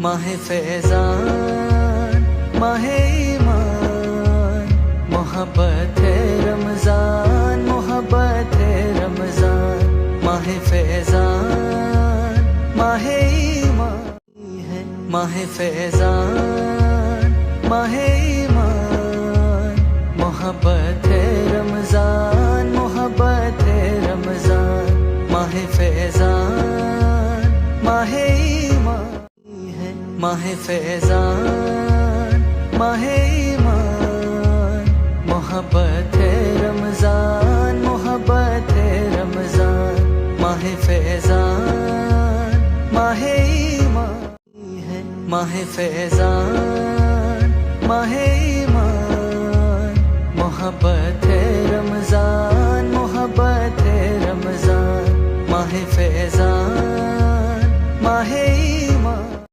माह फैज़ान माह ईमान, मोहब्बत है रमज़ान मोहब्बत है रमज़ान। माह फैज़ान माह ईमान है, माह फैज़ान माह ईमान, मोहब्बत है रमज़ान मोहब्बत है रमज़ान। माह फैज़ान माह ईमान है, माह फैज़ान माह ईमान, मोहब्बत है रमज़ान मोहब्बत है रमज़ान। माह फैज़ान माह ईमान है, माह फैज़ान माह ईमान, मोहब्बत है रमज़ान मोहब्बत है रमज़ान। माह फैज़ान माह